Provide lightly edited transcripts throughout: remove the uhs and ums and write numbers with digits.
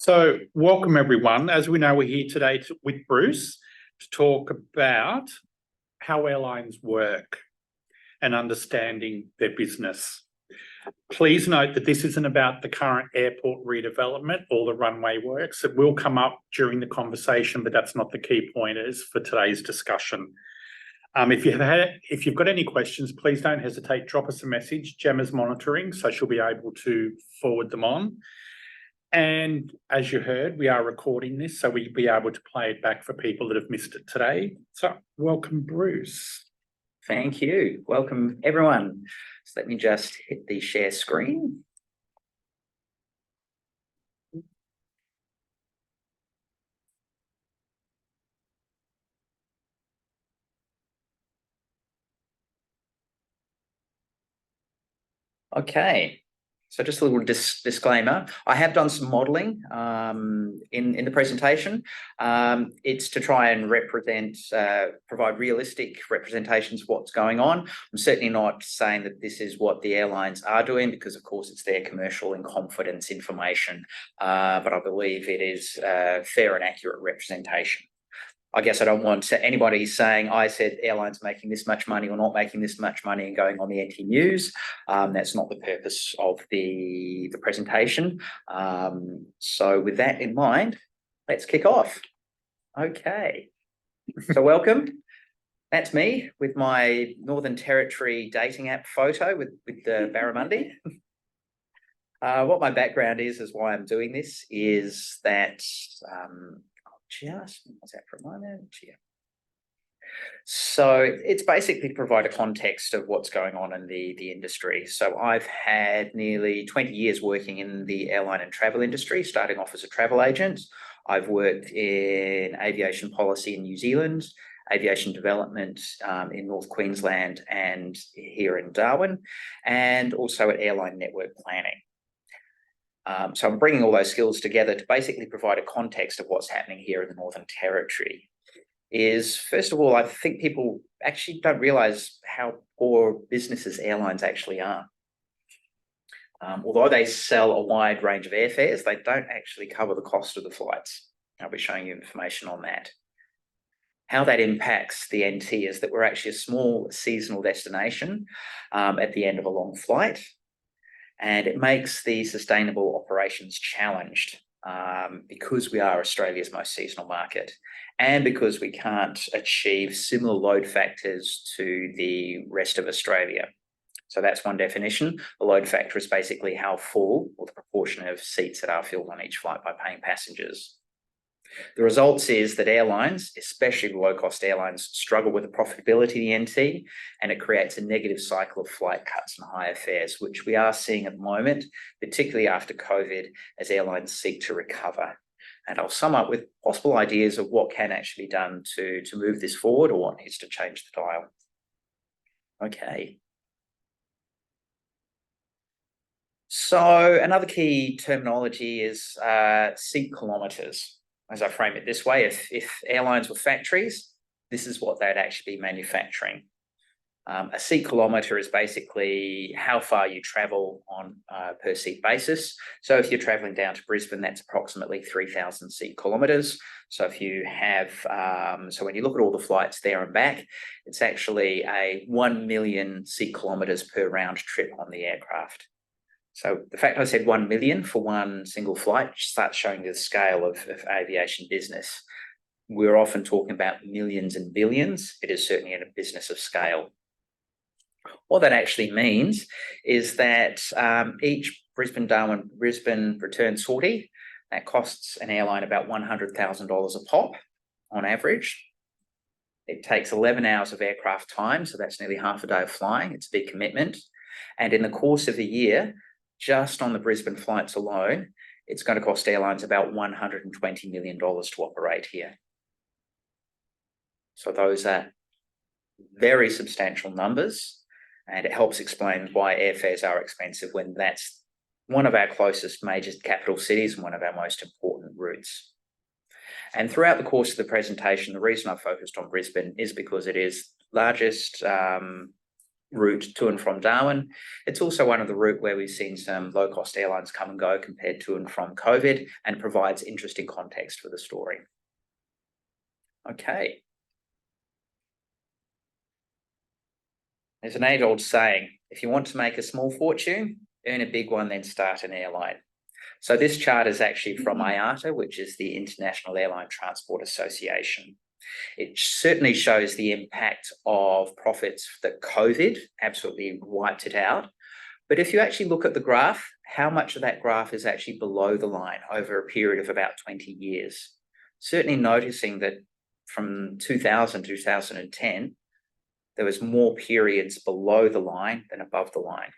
So welcome everyone. As we know, we're here today with Bruce to talk about how airlines work and understanding their business. Please note that this isn't about the current airport redevelopment or the runway works. It will come up during the conversation, but that's not the key pointers for today's discussion. If you've got any questions, please don't hesitate. Drop us a message. Gemma's monitoring, so she'll be able to forward them on. And as you heard, we are recording this, so we'll be able to play it back for people that have missed it today. So welcome, Bruce. Thank you. Welcome, everyone. So let me just hit the share screen. Okay. So just a little disclaimer, I have done some modelling in the presentation. It's to try and provide realistic representations of what's going on. I'm certainly not saying that this is what the airlines are doing because, of course, it's their commercial and confidence information, but I believe it is fair and accurate representation. I guess I don't want anybody saying I said airlines making this much money or not making this much money and going on the NT News. That's not the purpose of the presentation. So with that in mind, let's kick off. Okay, so welcome. That's me with my Northern Territory dating app photo with Barramundi. What my background is why I'm doing this is that just what's that for a moment? Yeah. So it's basically to provide a context of what's going on in the industry. So I've had nearly 20 years working in the airline and travel industry, starting off as a travel agent. I've worked in aviation policy in New Zealand, aviation development in North Queensland and here in Darwin, and also at airline network planning. So I'm bringing all those skills together to basically provide a context of what's happening here in the Northern Territory. First of all, I think people actually don't realise how poor businesses airlines actually are. Although they sell a wide range of airfares, they don't actually cover the cost of the flights. I'll be showing you information on that. How that impacts the NT is that we're actually a small seasonal destination at the end of a long flight. And it makes the sustainable operations challenged because we are Australia's most seasonal market and because we can't achieve similar load factors to the rest of Australia. So that's one definition. The load factor is basically how full or the proportion of seats that are filled on each flight by paying passengers. The results is that airlines, especially low-cost airlines, struggle with the profitability of the NT, and it creates a negative cycle of flight cuts and higher fares, which we are seeing at the moment, particularly after COVID, as airlines seek to recover. And I'll sum up with possible ideas of what can actually be done to move this forward or what needs to change the dial. Okay. So another key terminology is seat kilometres. As I frame it this way, if airlines were factories, this is what they'd actually be manufacturing. A seat kilometre is basically how far you travel on a per seat basis. So if you're travelling down to Brisbane, that's approximately 3,000 seat kilometres. So if you have, so when you look at all the flights there and back, it's actually a 1 million seat kilometres per round trip on the aircraft. So the fact I said 1 million for one single flight starts showing the scale of aviation business. We're often talking about millions and billions. It is certainly in a business of scale. What that actually means is that each Brisbane return sortie, that costs an airline about $100,000 a pop on average. It takes 11 hours of aircraft time, so that's nearly half a day of flying. It's a big commitment. And in the course of a year, just on the Brisbane flights alone, it's going to cost airlines about $120 million to operate here. So those are very substantial numbers, and it helps explain why airfares are expensive when that's one of our closest major capital cities and one of our most important routes. And throughout the course of the presentation, the reason I focused on Brisbane is because it is largest route to and from Darwin. It's also one of the route where we've seen some low-cost airlines come and go compared to and from COVID, and provides interesting context for the story. Okay. There's an age-old saying, if you want to make a small fortune, earn a big one, then start an airline. So this chart is actually from IATA, which is the International Airline Transport Association. It certainly shows the impact of profits that COVID absolutely wiped it out. But if you actually look at the graph, how much of that graph is actually below the line over a period of about 20 years? Certainly noticing that from 2000 to 2010, there was more periods below the line than above the line.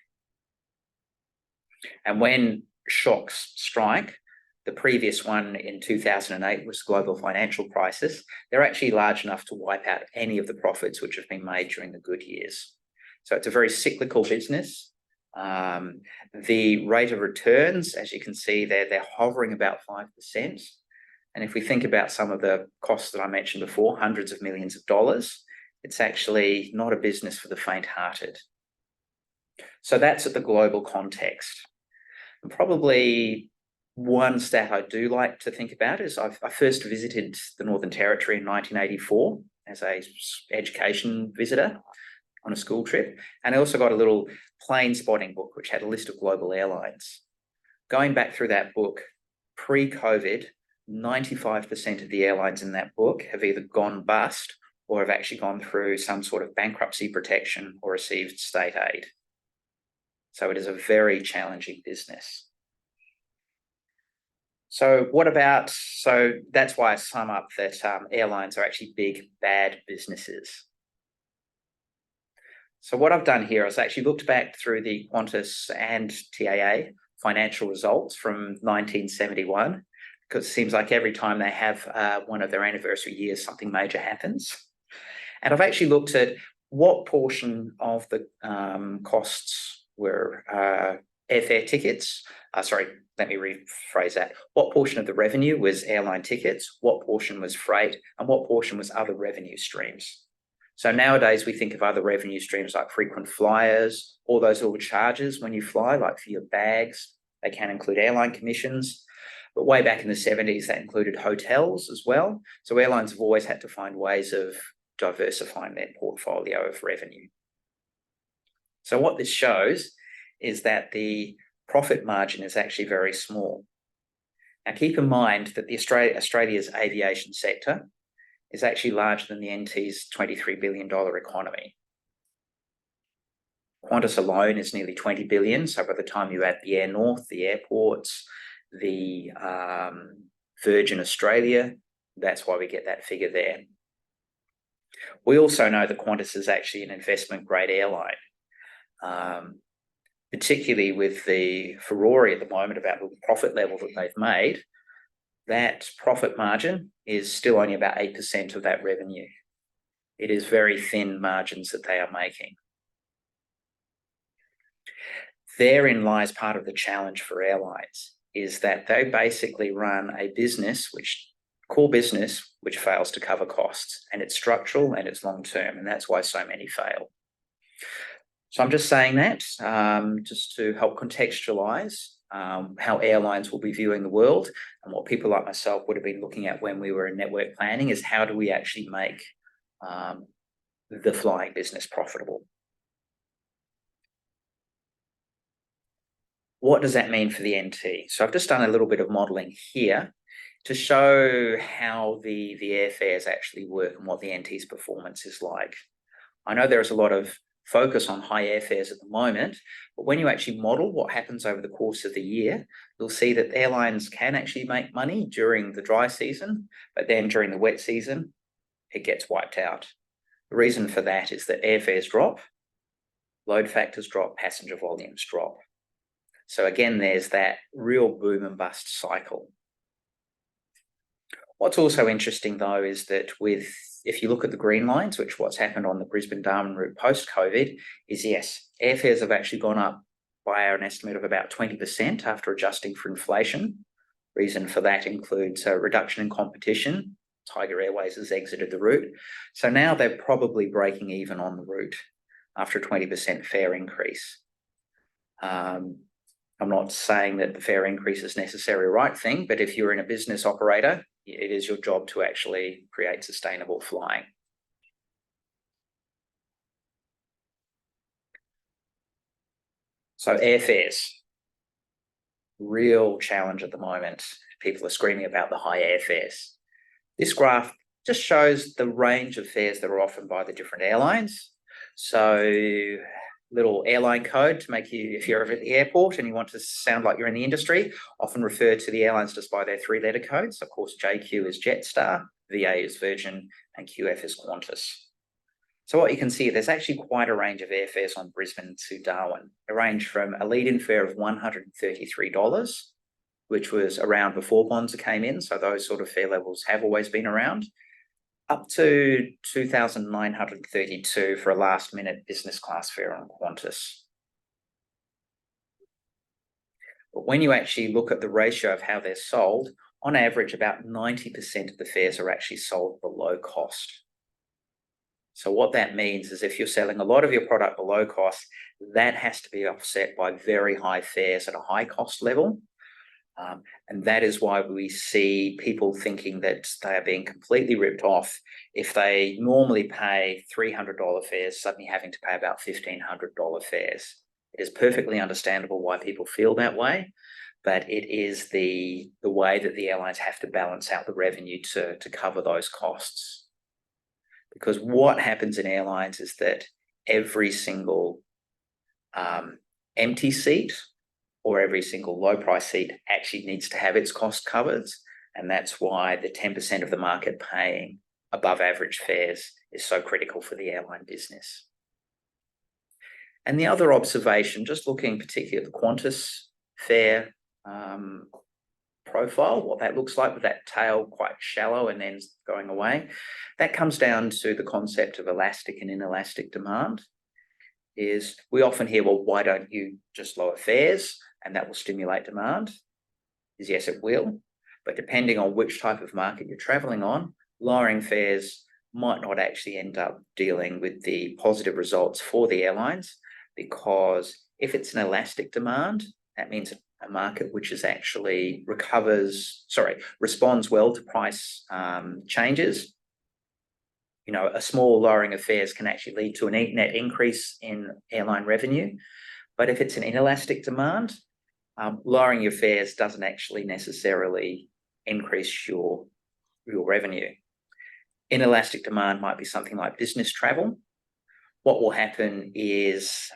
And when shocks strike, the previous one in 2008 was global financial crisis, they're actually large enough to wipe out any of the profits which have been made during the good years. So it's a very cyclical business. The rate of returns, as you can see there, they're hovering about 5%. And if we think about some of the costs that I mentioned before, hundreds of millions of dollars, it's actually not a business for the faint-hearted. So that's at the global context. And probably one stat I do like to think about is I first visited the Northern Territory in 1984 as an education visitor on a school trip. And I also got a little plane spotting book, which had a list of global airlines. Going back through that book, pre-COVID, 95% of the airlines in that book have either gone bust or have actually gone through some sort of bankruptcy protection or received state aid. So it is a very challenging business. So that's why I sum up that airlines are actually big, bad businesses. So what I've done here is actually looked back through the Qantas and TAA financial results from 1971, because it seems like every time they have one of their anniversary years, something major happens. And I've actually looked at what portion of the costs were airfare tickets. Let me rephrase that. What portion of the revenue was airline tickets? What portion was freight? And what portion was other revenue streams? So nowadays we think of other revenue streams like frequent flyers, all those little charges when you fly, like for your bags. They can include airline commissions. But way back in the 70s, that included hotels as well. So airlines have always had to find ways of diversifying their portfolio of revenue. So what this shows is that the profit margin is actually very small. Now keep in mind that Australia's aviation sector is actually larger than the NT's $23 billion economy. Qantas alone is nearly 20 billion. So by the time you add the Air North, the airports, the Virgin Australia, that's why we get that figure there. We also know that Qantas is actually an investment grade airline, particularly with the furore at the moment about the profit level that they've made. That profit margin is still only about 8% of that revenue. It is very thin margins that they are making. Therein lies part of the challenge for airlines, is that they basically run a core business which fails to cover costs, and it's structural and it's long-term, and that's why so many fail. So I'm just saying that just to help contextualize how airlines will be viewing the world, and what people like myself would have been looking at when we were in network planning is how do we actually make the flying business profitable? What does that mean for the NT? So I've just done a little bit of modelling here to show how the airfares actually work and what the NT's performance is like. I know there is a lot of focus on high airfares at the moment, but when you actually model what happens over the course of the year, you'll see that airlines can actually make money during the dry season, but then during the wet season, it gets wiped out. The reason for that is that airfares drop, load factors drop, passenger volumes drop. So again, there's that real boom and bust cycle. What's also interesting though is that if you look at the green lines, which what's happened on the Brisbane-Darwin route post-COVID, is yes, airfares have actually gone up by an estimate of about 20% after adjusting for inflation. Reason for that includes a reduction in competition. Tiger Airways has exited the route. So now they're probably breaking even on the route. after a 20% fare increase. I'm not saying that the fare increase is necessarily the right thing, but if you're in a business operator, it is your job to actually create sustainable flying. So airfares, real challenge at the moment. People are screaming about the high airfares. This graph just shows the range of fares that are offered by the different airlines. So little airline code to make you, if you're at the airport and you want to sound like you're in the industry, often refer to the airlines just by their 3-letter codes. Of course, JQ is Jetstar, VA is Virgin, and QF is Qantas. So what you can see, there's actually quite a range of airfares on Brisbane to Darwin. They range from a lead-in fare of $133, which was around before Bonza came in. So those sort of fare levels have always been around, up to $2,932 for a last-minute business class fare on Qantas. But when you actually look at the ratio of how they're sold, on average, about 90% of the fares are actually sold below cost. So what that means is if you're selling a lot of your product below cost, that has to be offset by very high fares at a high cost level. And that is why we see people thinking that they are being completely ripped off if they normally pay $300 fares, suddenly having to pay about $1,500 fares. It is perfectly understandable why people feel that way, but it is the way that the airlines have to balance out the revenue to cover those costs. Because what happens in airlines is that every single empty seat or every single low price seat actually needs to have its cost covered. And that's why the 10% of the market paying above average fares is so critical for the airline business. And the other observation, just looking particularly at the Qantas fare profile, what that looks like with that tail quite shallow and then going away, that comes down to the concept of elastic and inelastic demand. Is we often hear, well, why don't you just lower fares and that will stimulate demand? Is yes, it will, but depending on which type of market you're traveling on, lowering fares might not actually end up dealing with the positive results for the airlines, because if it's an elastic demand, that means a market which is actually responds well to price changes. You know, a small lowering of fares can actually lead to a net increase in airline revenue. But if it's an inelastic demand, lowering your fares doesn't actually necessarily increase your revenue. Inelastic demand might be something like business travel. What will happen is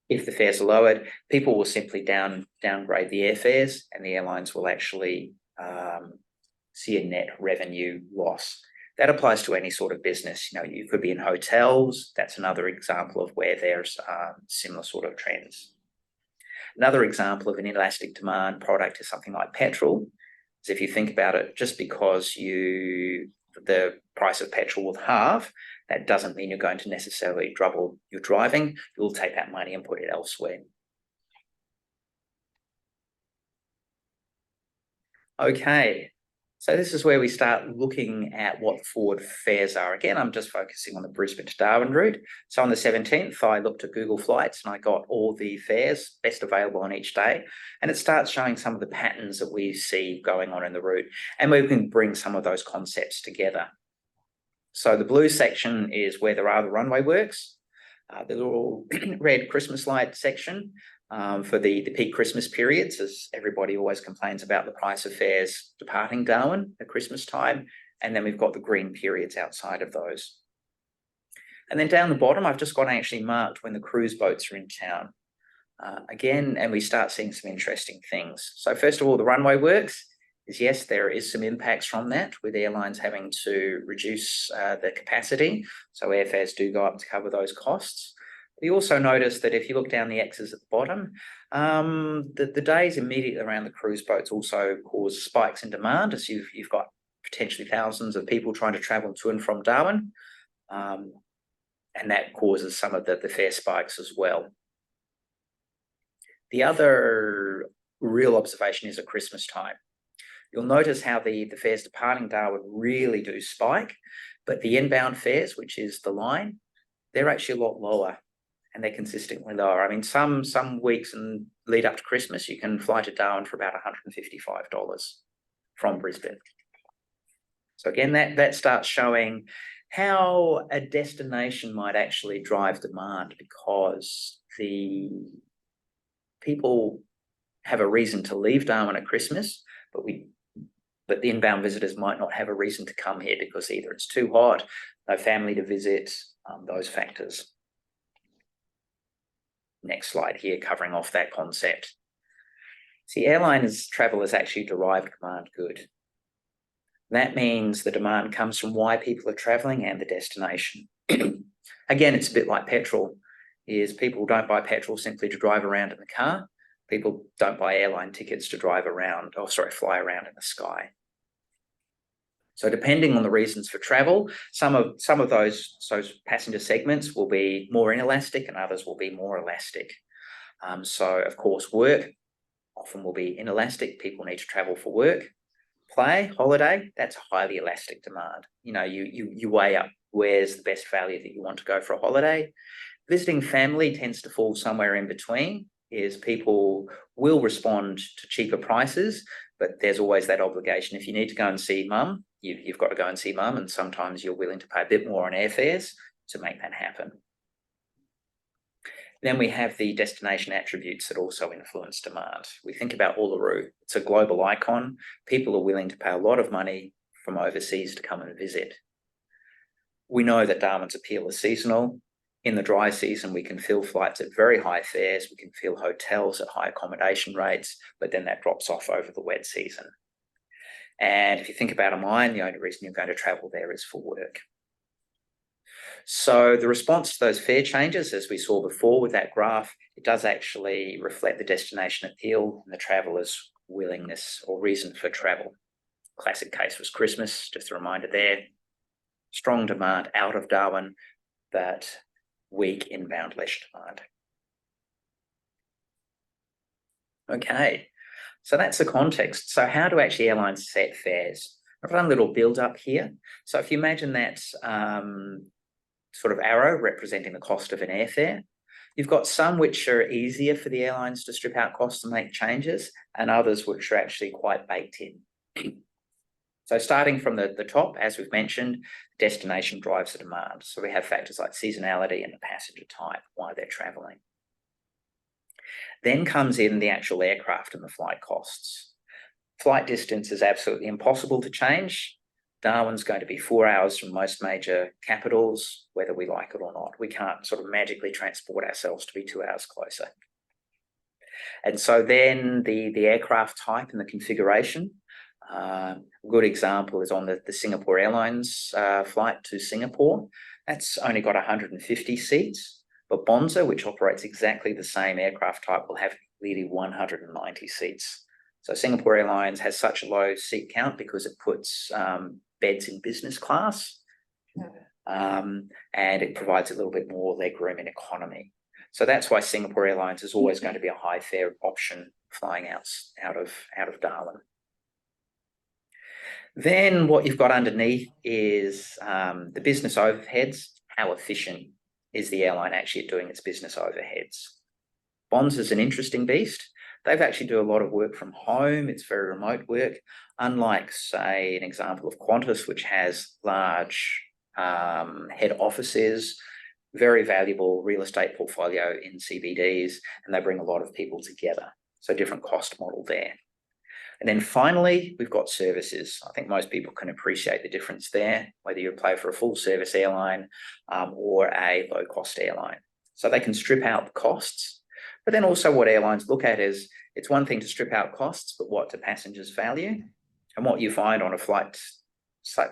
if the fares are lowered, people will simply downgrade the airfares and the airlines will actually see a net revenue loss. That applies to any sort of business. You know, you could be in hotels. That's another example of where there's similar sort of trends. Another example of an inelastic demand product is something like petrol. So if you think about it, just because the price of petrol will halve, that doesn't mean you're going to necessarily double your driving. You'll take that money and put it elsewhere. Okay. So this is where we start looking at what the forward fares are. Again, I'm just focusing on the Brisbane to Darwin route. So on the 17th, I looked at Google Flights and I got all the fares best available on each day. And it starts showing some of the patterns that we see going on in the route. And we can bring some of those concepts together. So the blue section is where there are the runway works. The little red Christmas light section for the peak Christmas periods, as everybody always complains about the price of fares departing Darwin at Christmas time. And then we've got the green periods outside of those. And then down the bottom, I've just got actually marked when the cruise boats are in town. Again, and we start seeing some interesting things. So first of all, the runway works is, yes, there is some impacts from that with airlines having to reduce the capacity. So airfares do go up to cover those costs. You also notice that if you look down the X's at the bottom, the days immediately around the cruise boats also cause spikes in demand, as you've got potentially thousands of people trying to travel to and from Darwin. And that causes some of the fare spikes as well. The other real observation is at Christmas time. You'll notice how the fares departing Darwin really do spike, but the inbound fares, which is the line, they're actually a lot lower, and they're consistently lower. I mean, some weeks and lead up to Christmas, you can fly to Darwin for about $155 from Brisbane. So again, that starts showing how a destination might actually drive demand, because the people have a reason to leave Darwin at Christmas, but the inbound visitors might not have a reason to come here because either it's too hot, no family to visit, those factors. Next slide here, covering off that concept. See, airliners travel is actually derived demand good. That means the demand comes from why people are traveling and the destination. Again, it's a bit like petrol, is people don't buy petrol simply to drive around in the car. People don't buy airline tickets to fly around in the sky. So depending on the reasons for travel, some of those passenger segments will be more inelastic and others will be more elastic. So of course, work often will be inelastic. People need to travel for work. Play, holiday, that's a highly elastic demand. You know, you weigh up where's the best value that you want to go for a holiday. Visiting family tends to fall somewhere in between, is people will respond to cheaper prices, but there's always that obligation. If you need to go and see mum, you've got to go and see mum, and sometimes you're willing to pay a bit more on airfares to make that happen. Then we have the destination attributes that also influence demand. We think about Uluru. It's a global icon. People are willing to pay a lot of money from overseas to come and visit. We know that Darwin's appeal is seasonal. In the dry season, we can fill flights at very high fares. We can fill hotels at high accommodation rates, but then that drops off over the wet season. And if you think about a mine, the only reason you're going to travel there is for work. So the response to those fare changes, as we saw before with that graph, it does actually reflect the destination appeal and the traveller's willingness or reason for travel. Classic case was Christmas, just a reminder there. Strong demand out of Darwin, but weak inbound leisure demand. Okay, so that's the context. So how do actually airlines set fares? I've done a little build up here. So if you imagine that sort of arrow representing the cost of an airfare, you've got some which are easier for the airlines to strip out costs and make changes, and others which are actually quite baked in. So starting from the top, as we've mentioned, destination drives the demand. So we have factors like seasonality and the passenger type, why they're traveling. Then comes in the actual aircraft and the flight costs. Flight distance is absolutely impossible to change. Darwin's going to be 4 hours from most major capitals, whether we like it or not. We can't sort of magically transport ourselves to be 2 hours closer. And so then the aircraft type and the configuration. A good example is on the Singapore Airlines flight to Singapore. That's only got 150 seats, but Bonza, which operates exactly the same aircraft type, will have nearly 190 seats. So Singapore Airlines has such a low seat count because it puts beds in business class, and it provides a little bit more legroom in economy. So that's why Singapore Airlines is always going to be a high fare option flying out of Darwin. Then what you've got underneath is the business overheads. How efficient is the airline actually at doing its business overheads? Bonds is an interesting beast. They've actually do a lot of work from home. It's very remote work, unlike, say, an example of Qantas, which has large head offices, very valuable real estate portfolio in CBDs, and they bring a lot of people together. So different cost model there. And then finally, we've got services. I think most people can appreciate the difference there, whether you apply for a full service airline or a low cost airline. So they can strip out the costs. But then also what airlines look at is, it's one thing to strip out costs, but what do passengers value? And what you find on a flight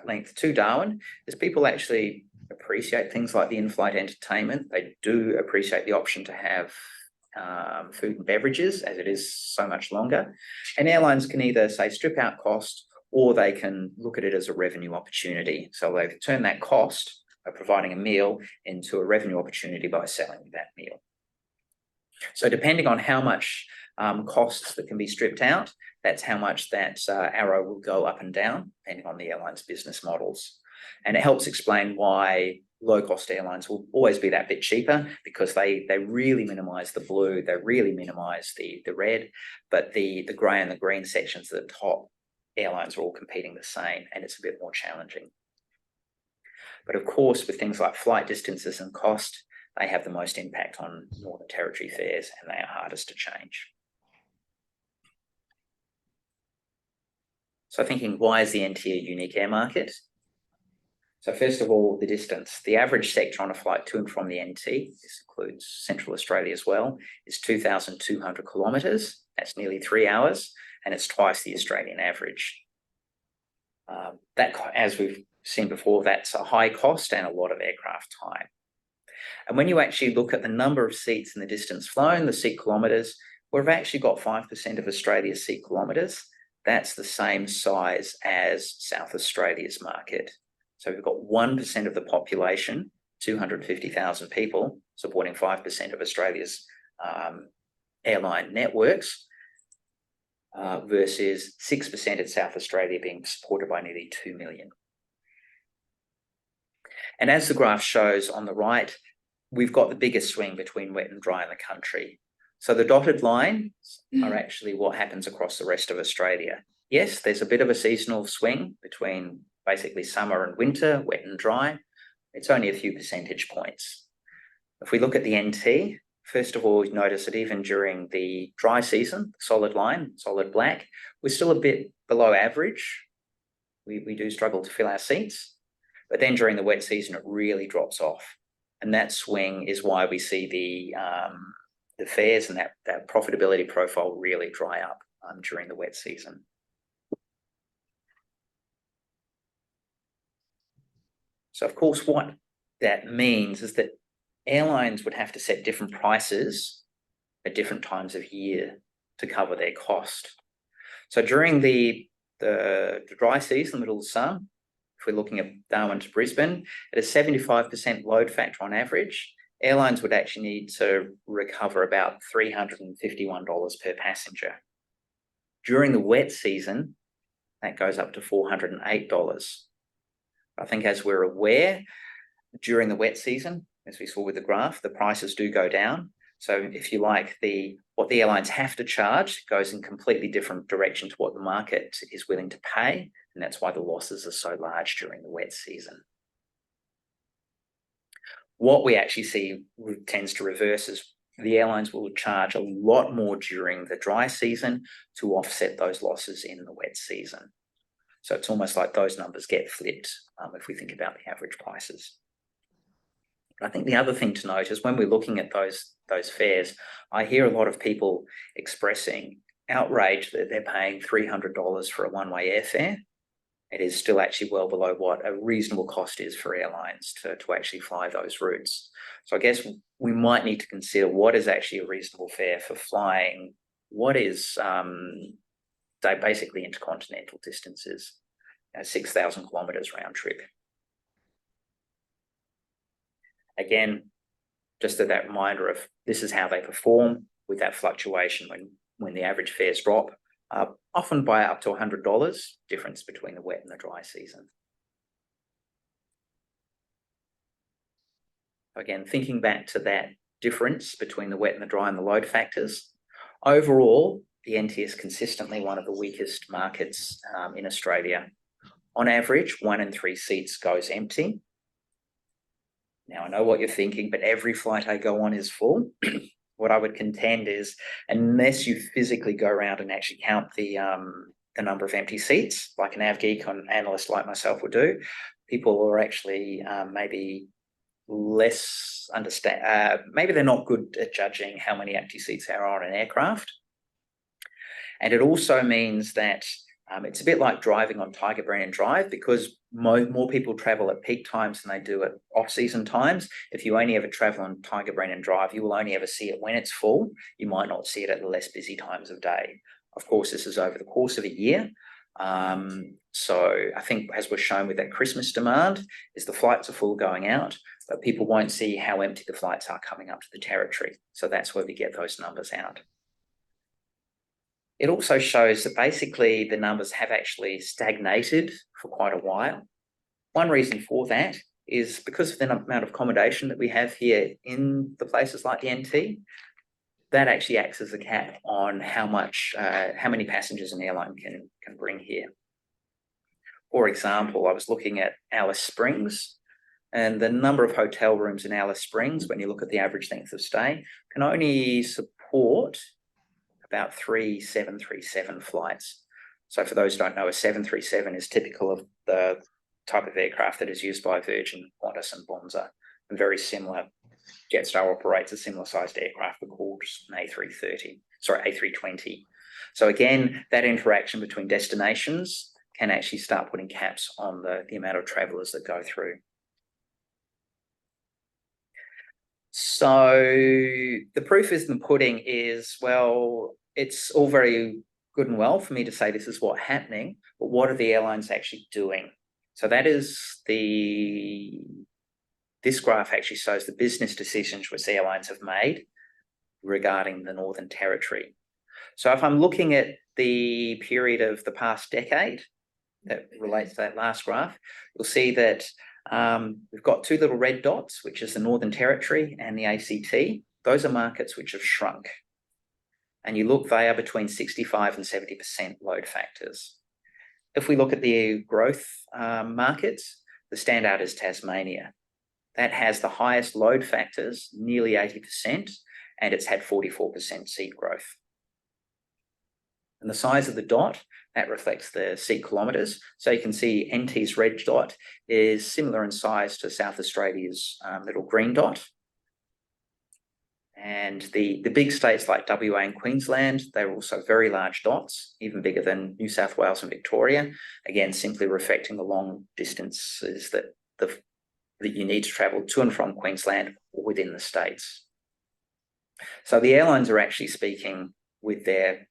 length to Darwin is people actually appreciate things like the in-flight entertainment. They do appreciate the option to have food and beverages, as it is so much longer. And airlines can either say strip out cost, or they can look at it as a revenue opportunity. So they turn that cost of providing a meal into a revenue opportunity by selling that meal. So depending on how much costs that can be stripped out, that's how much that arrow will go up and down, depending on the airline's business models. And it helps explain why low-cost airlines will always be that bit cheaper because they really minimize the blue, they really minimize the red, but the grey and the green sections at the top, airlines are all competing the same, and it's a bit more challenging. But of course, with things like flight distances and cost, they have the most impact on Northern Territory fares, and they are hardest to change. So thinking, why is the NT a unique air market? So first of all, the distance. The average sector on a flight to and from the NT, this includes Central Australia as well, is 2,200 kilometres. That's nearly 3 hours, and it's twice the Australian average. That, as we've seen before, that's a high cost and a lot of aircraft time. And when you actually look at the number of seats and the distance flown, the seat kilometres, we've actually got 5% of Australia's seat kilometres. That's the same size as South Australia's market. So we've got 1% of the population, 250,000 people, supporting 5% of Australia's airline networks, versus 6% in South Australia being supported by nearly 2 million. And as the graph shows on the right, we've got the biggest swing between wet and dry in the country. So the dotted lines are actually what happens across the rest of Australia. Yes, there's a bit of a seasonal swing between basically summer and winter, wet and dry. It's only a few percentage points. If we look at the NT, first of all, we notice that even during the dry season, solid line, solid black, we're still a bit below average. We do struggle to fill our seats, but then during the wet season, it really drops off. And that swing is why we see the fares and that profitability profile really dry up during the wet season. So of course, what that means is that airlines would have to set different prices at different times of year to cover their cost. So during the dry season, middle of the summer, if we're looking at Darwin to Brisbane, at a 75% load factor on average, airlines would actually need to recover about $351 per passenger. During the wet season, that goes up to $408. I think as we're aware, during the wet season, as we saw with the graph, the prices do go down. So if you like, what the airlines have to charge goes in completely different direction to what the market is willing to pay. And that's why the losses are so large during the wet season. What we actually see tends to reverse is the airlines will charge a lot more during the dry season to offset those losses in the wet season. So it's almost like those numbers get flipped if we think about the average prices. I think the other thing to note is when we're looking at those fares, I hear a lot of people expressing outrage that they're paying $300 for a one-way airfare. It is still actually well below what a reasonable cost is for airlines to actually fly those routes. So I guess we might need to consider what is actually a reasonable fare for flying what is basically intercontinental distances, 6,000 kilometres round trip. Again, just that reminder of this is how they perform with that fluctuation when the average fares drop, often by up to $100 difference between the wet and the dry season. Again, thinking back to that difference between the wet and the dry and the load factors, overall, the NT is consistently one of the weakest markets in Australia. On average, 1 in 3 seats goes empty. Now, I know what you're thinking, but every flight I go on is full. What I would contend is, unless you physically go around and actually count the number of empty seats, like an AvGeek analyst like myself would do, people are actually maybe less maybe they're not good at judging how many empty seats there are on an aircraft. And it also means that it's a bit like driving on Tiger Brand Drive, because more people travel at peak times than they do at off-season times. If you only ever travel on Tiger Brand Drive, you will only ever see it when it's full. You might not see it at the less busy times of day. Of course, this is over the course of a year. So I think, as was shown with that Christmas demand, is the flights are full going out, but people won't see how empty the flights are coming up to the territory. So that's where we get those numbers out. It also shows that basically the numbers have actually stagnated for quite a while. One reason for that is because of the amount of accommodation that we have here in the places like the NT, that actually acts as a cap on how many passengers an airline can bring here. For example, I was looking at Alice Springs, and the number of hotel rooms in Alice Springs, when you look at the average length of stay, can only support about 3 737 flights. So for those who don't know, a 737 is typical of the type of aircraft that is used by Virgin, Qantas and Bonza, and very similar. Jetstar operates a similar sized aircraft called an A320. So again, that interaction between destinations can actually start putting caps on the amount of travellers that go through. So the proof is in the pudding is, well, it's all very good and well for me to say this is what's happening, but what are the airlines actually doing? So that is this graph actually shows the business decisions which airlines have made regarding the Northern Territory. So if I'm looking at the period of the past decade that relates to that last graph, you'll see that we've got two little red dots, which is the Northern Territory and the ACT. Those are markets which have shrunk. And you look, they are between 65 and 70% load factors. If we look at the growth markets, the standout is Tasmania. That has the highest load factors, nearly 80%, and it's had 44% seat growth. And the size of the dot, that reflects the seat kilometres. So you can see NT's red dot is similar in size to South Australia's little green dot. And the big states like WA and Queensland, they're also very large dots, even bigger than New South Wales and Victoria. Again, simply reflecting the long distances that you need to travel to and from Queensland or within the states. So the airlines are actually speaking with their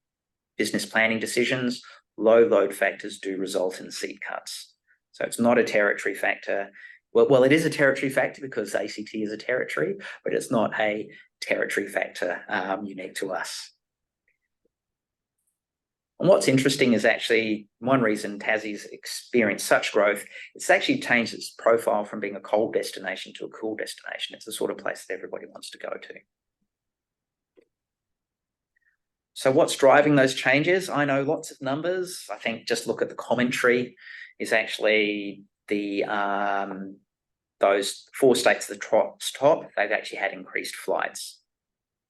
business planning decisions. Low load factors do result in seat cuts. So it's not a territory factor. Well, it is a territory factor because ACT is a territory, but it's not a territory factor unique to us. And what's interesting is actually one reason Tassie's experienced such growth, it's actually changed its profile from being a cold destination to a cool destination. It's the sort of place that everybody wants to go to. So what's driving those changes? I know lots of numbers. I think just look at the commentary is actually those 4 states at the top, they've actually had increased flights.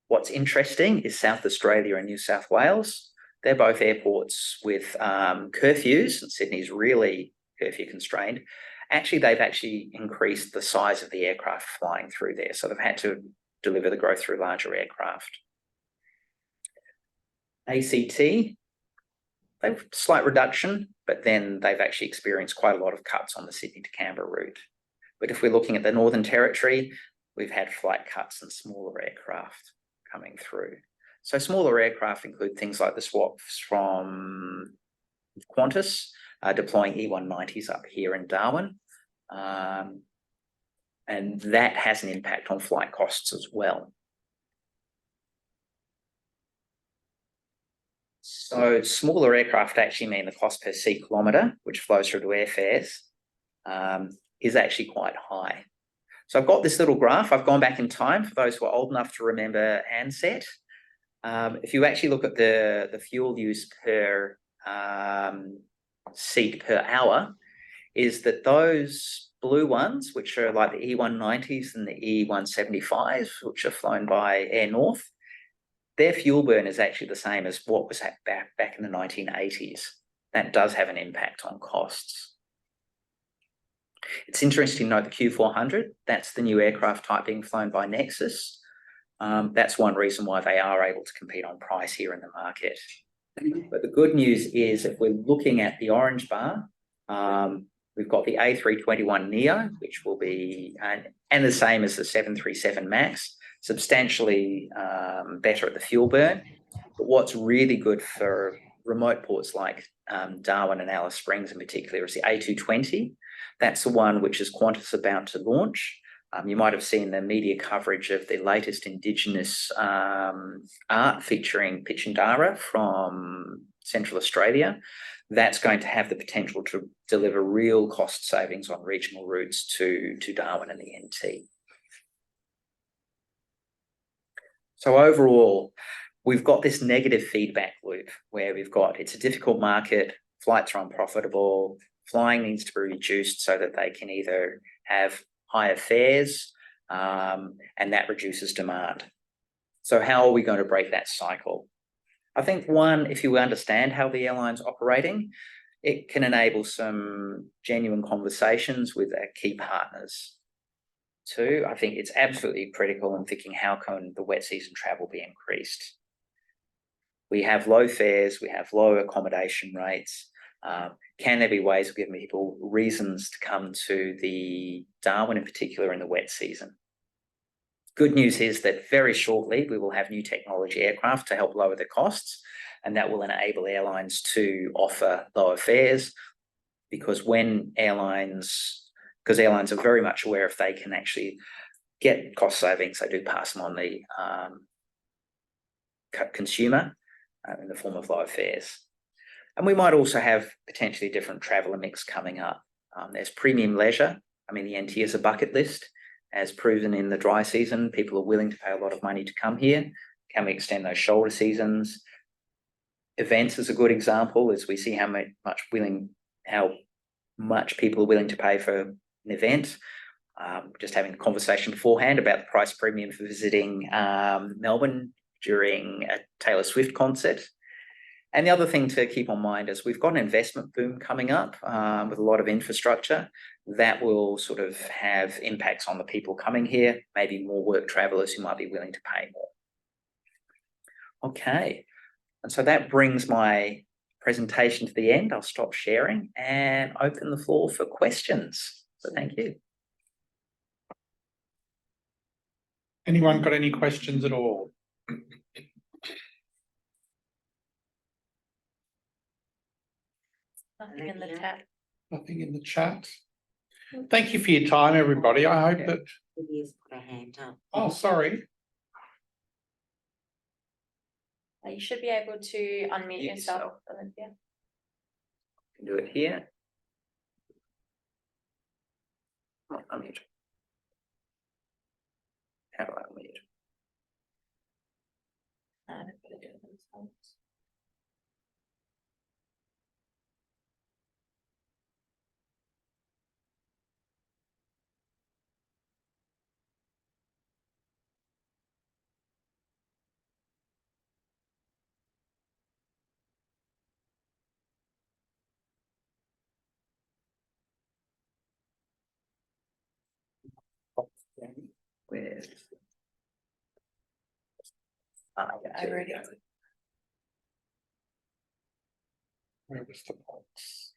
What's interesting is South Australia and New South Wales. They're both airports with curfews, and Sydney's really curfew constrained. Actually, they've actually increased the size of the aircraft flying through there. So they've had to deliver the growth through larger aircraft. ACT, they've slight reduction, but then they've actually experienced quite a lot of cuts on the Sydney to Canberra route. But if we're looking at the Northern Territory, we've had flight cuts and smaller aircraft coming through. So smaller aircraft include things like the swaps from Qantas, deploying E190s up here in Darwin. And that has an impact on flight costs as well. So smaller aircraft actually mean the cost per seat kilometre, which flows through to airfares, is actually quite high. So I've got this little graph. I've gone back in time for those who are old enough to remember Ansett. If you actually look at the fuel use per seat per hour, is that those blue ones, which are like the E190s and the E175s, which are flown by Air North, their fuel burn is actually the same as what was back in the 1980s. That does have an impact on costs. It's interesting to note the Q400, that's the new aircraft type being flown by Nexus. That's one reason why they are able to compete on price here in the market. But the good news is if we're looking at the orange bar, we've got the A321neo, which will be, and the same as the 737 MAX, substantially better at the fuel burn. But what's really good for remote ports like Darwin and Alice Springs in particular is the A220. That's the one which is Qantas about to launch. You might have seen the media coverage of the latest Indigenous art featuring Pinctada from Central Australia, that's going to have the potential to deliver real cost savings on regional routes to Darwin and the NT. So overall, we've got this negative feedback loop where it's a difficult market, flights are unprofitable, flying needs to be reduced so that they can either have higher fares, and that reduces demand. So how are we going to break that cycle? I think one, if you understand how the airline's operating, it can enable some genuine conversations with our key partners. Two, I think it's absolutely critical in thinking how can the wet season travel be increased. We have low fares, we have low accommodation rates. Can there be ways of giving people reasons to come to the Darwin in particular in the wet season? Good news is that very shortly we will have new technology aircraft to help lower the costs, and that will enable airlines to offer lower fares, because airlines are very much aware if they can actually get cost savings, they do pass them on the consumer in the form of lower fares. And we might also have potentially different traveller mix coming up. There's premium leisure. I mean, the NT is a bucket list. As proven in the dry season, people are willing to pay a lot of money to come here. Can we extend those shoulder seasons? Events is a good example, as we see how much people are willing to pay for an event. Just having a conversation beforehand about the price premium for visiting Melbourne during a Taylor Swift concert. And the other thing to keep in mind is we've got an investment boom coming up with a lot of infrastructure that will sort of have impacts on the people coming here, maybe more work travellers who might be willing to pay more. Okay, and so that brings my presentation to the end. I'll stop sharing and open the floor for questions. So thank you. Anyone got any questions at all? Nothing in the chat. Nothing in the chat. Thank you for your time, everybody. I hope that. Lydia's put her hand up. Oh, sorry. You should be able to unmute yourself, Olivia. Can do it here. Oh, unmute. How do I unmute? Do it themselves. Where's I already. Where was the box?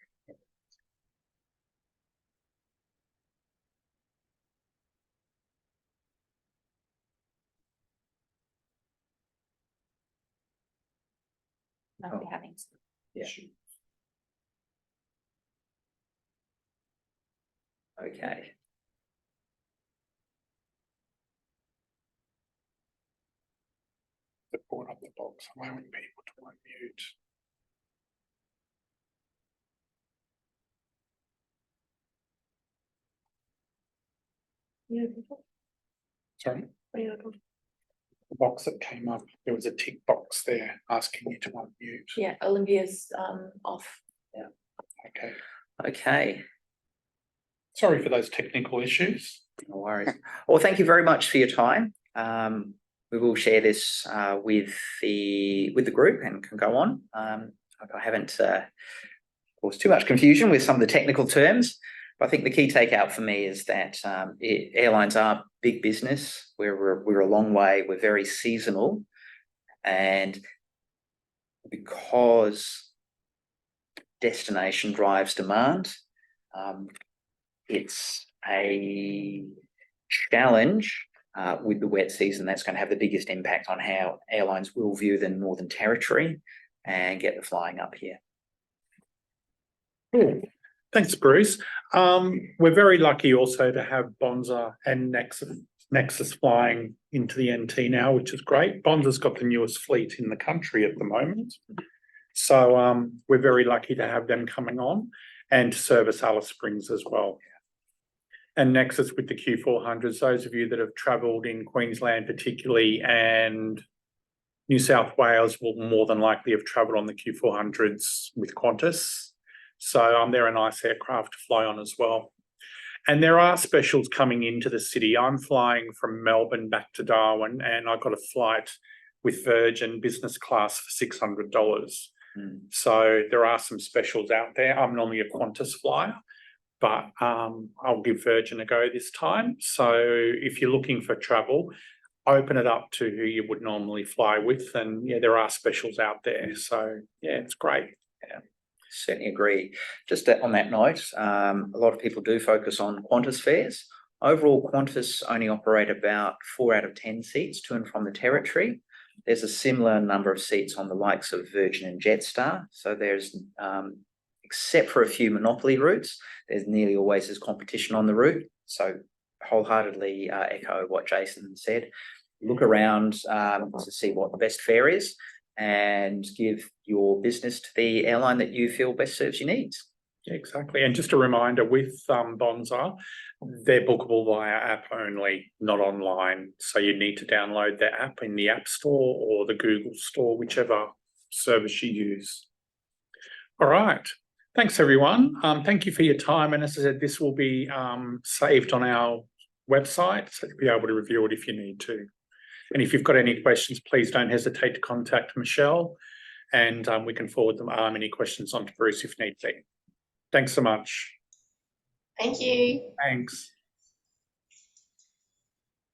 I'll be having some. Yeah. Okay. They brought up the box, allowing people to unmute. Sorry? The box that came up, there was a tick box there asking you to unmute. Yeah, Olivia's off. Yeah. Okay. Okay. Sorry for those technical issues. No worries. Well, thank you very much for your time. We will share this with the group and can go on. I haven't caused too much confusion with some of the technical terms, but I think the key takeout for me is that airlines are big business. We're a long way. We're very seasonal, and because destination drives demand, it's a challenge with the wet season that's going to have the biggest impact on how airlines will view the Northern Territory and get the flying up here. Cool. Thanks, Bruce. We're very lucky also to have Bonza and Nexus flying into the NT now, which is great. Bonza's got the newest fleet in the country at the moment. So we're very lucky to have them coming on and to service Alice Springs as well. And next is with the Q400s, those of you that have travelled in Queensland particularly and New South Wales will more than likely have travelled on the Q400s with Qantas. So they're a nice aircraft to fly on as well. And there are specials coming into the city. I'm flying from Melbourne back to Darwin and I got a flight with Virgin business class for $600. So there are some specials out there. I'm normally a Qantas flyer, but I'll give Virgin a go this time. So if you're looking for travel, open it up to who you would normally fly with. And yeah, there are specials out there. So yeah, it's great. Yeah, certainly agree. Just on that note, a lot of people do focus on Qantas fares. Overall, Qantas only operate about 4 out of 10 seats to and from the territory. There's a similar number of seats on the likes of Virgin and Jetstar. So there's, except for a few monopoly routes, there's nearly always there's competition on the route. So wholeheartedly echo what Jason said. Look around to see what the best fare is and give your business to the airline that you feel best serves your needs. Yeah, exactly. And just a reminder with Bonza, they're bookable via app only, not online. So you need to download their app in the App Store or the Google Store, whichever service you use. All right. Thanks, everyone. Thank you for your time. And as I said, this will be saved on our website, so you'll be able to review it if you need to. And if you've got any questions, please don't hesitate to contact Michelle and we can forward them any questions on to Bruce if need be. Thanks so much. Thank you. Thanks.